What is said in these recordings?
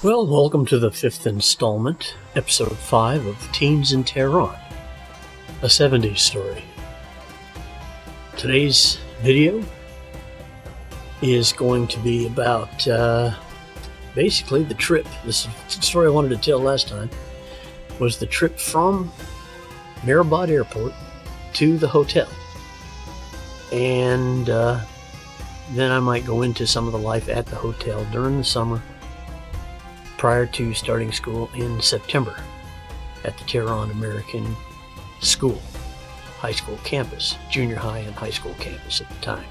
Well, welcome to the 5th installment, episode 5 of Teens in Tehran, a 70s story. Today's video is going to be about basically the trip. This is the story I wanted to tell last time, was the trip from Merhabad Airport to the hotel. And then I might go into some of the life at the hotel during the summer, prior to starting school in September at the Tehran American School, high school campus, junior high and high school campus at the time.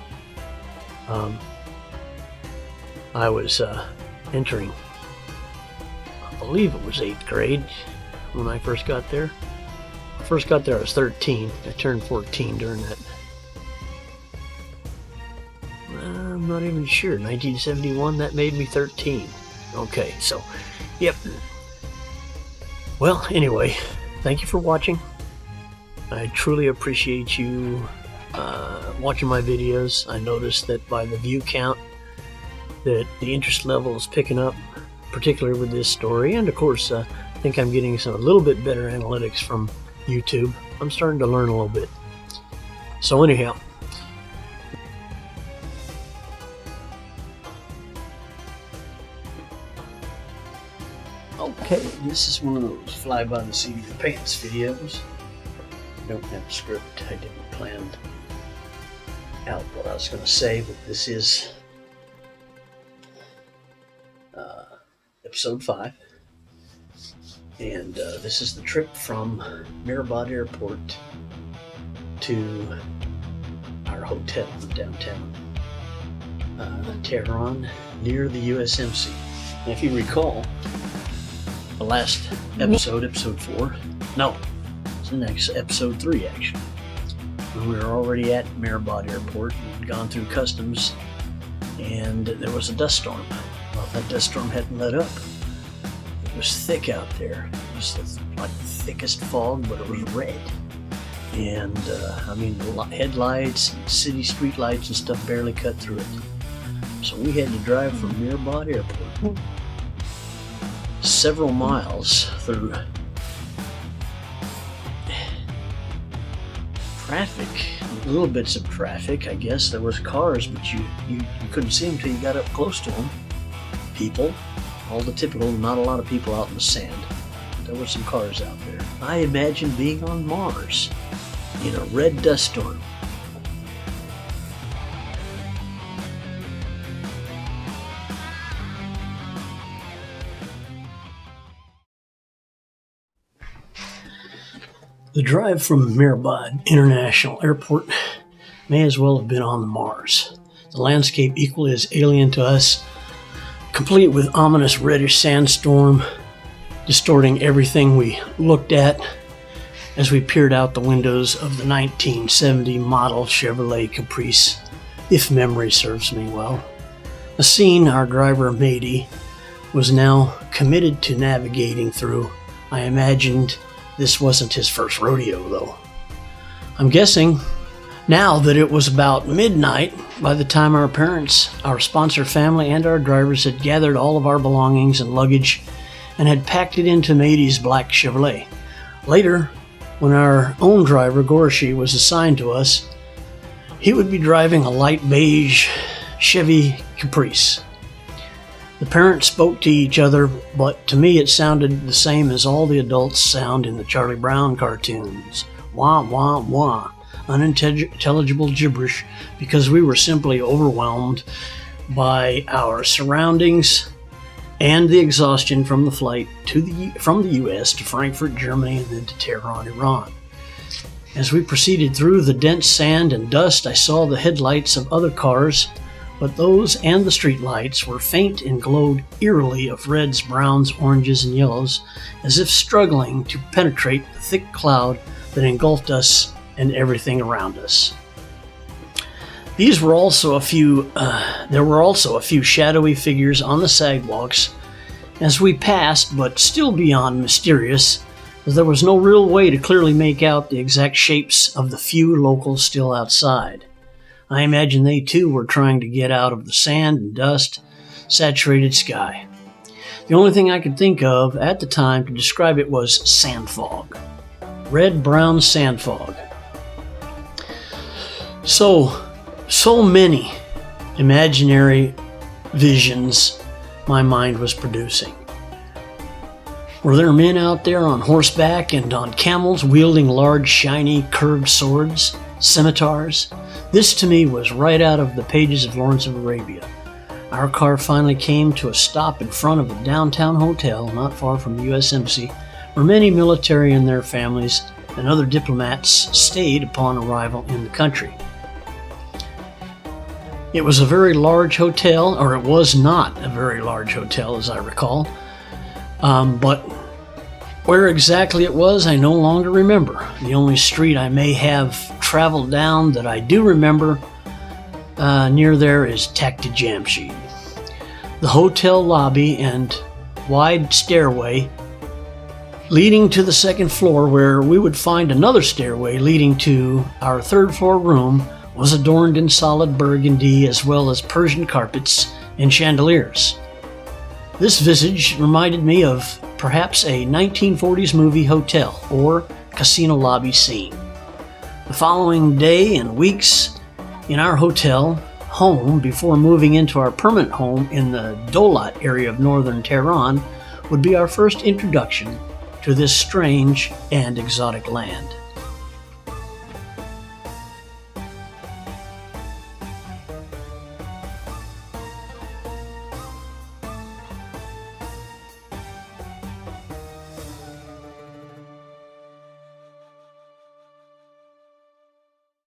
I was entering, I believe it was 8th grade when I first got there. I was 13. I turned 14 during that. I'm not even sure. 1971, that made me 13. Okay, so, yep. Well, anyway, thank you for watching. I truly appreciate you watching my videos. I noticed that by the view count that the interest level is picking up, particularly with this story. And of course, I think I'm getting a little bit better analytics from YouTube. I'm starting to learn a little bit. So anyhow, okay, this is one of those fly by the seat of your pants videos. I don't have a script. I didn't plan out what I was going to say, but this is episode 5. And this is the trip from Merhabad Airport to our hotel in downtown Tehran near the USMC. And if you recall, the last episode, episode 4, no, it's the next episode 3 actually, when we were already at Merhabad Airport. We'd gone through customs and there was a dust storm. Well, that dust storm hadn't let up. It was thick out there. It was like the thickest fog, but it was red. And I mean, the headlights and city street lights and stuff barely cut through it. So we had to drive from Merhabad Airport several miles through traffic, little bits of traffic, I guess. There was cars, but you couldn't see them until you got up close to them. People, all the typical, not a lot of people out in the sand. There were some cars out there. I imagine being on Mars in a red dust storm. The drive from Merhabad International Airport may as well have been on the Mars. The landscape equally as alien to us, complete with ominous reddish sandstorm, distorting everything we looked at as we peered out the windows of the 1970 model Chevrolet Caprice, if memory serves me well. A scene our driver Mady was now committed to navigating through. I imagined this wasn't his first rodeo, though. I'm guessing now that it was about midnight by the time our parents, our sponsor family, and our drivers had gathered all of our belongings and luggage and had packed it into Mady's black Chevrolet. Later, when our own driver, Gorshi, was assigned to us, he would be driving a light beige Chevy Caprice. The parents spoke to each other, but to me it sounded the same as all the adults sound in the Charlie Brown cartoons. Wah, wah, wah. Unintelligible gibberish, because we were simply overwhelmed by our surroundings and the exhaustion from the flight from the U.S. to Frankfurt, Germany, and then to Tehran, Iran. As we proceeded through the dense sand and dust, I saw the headlights of other cars, but those and the street lights were faint and glowed eerily of reds, browns, oranges, and yellows, as if struggling to penetrate the thick cloud that engulfed us and everything around us. There were also a few shadowy figures on the sidewalks as we passed, but still beyond mysterious, as there was no real way to clearly make out the exact shapes of the few locals still outside. I imagine they too were trying to get out of the sand and dust saturated sky. The only thing I could think of at the time to describe it was sand fog. Red-brown sand fog. So many imaginary visions my mind was producing. Were there men out there on horseback and on camels wielding large, shiny, curved swords, scimitars? This to me was right out of the pages of Lawrence of Arabia. Our car finally came to a stop in front of a downtown hotel not far from the U.S. Embassy, where many military and their families and other diplomats stayed upon arrival in the country. It was a very large hotel, or it was not a very large hotel as I recall, but where exactly it was I no longer remember. The only street I may have traveled down that I do remember near there is Takht Jamshid. The hotel lobby and wide stairway leading to the second floor, where we would find another stairway leading to our third floor room, was adorned in solid burgundy as well as Persian carpets and chandeliers. This visage reminded me of perhaps a 1940s movie hotel or casino lobby scene. The following day and weeks in our hotel home before moving into our permanent home in the Dolat area of northern Tehran would be our first introduction to this strange and exotic land.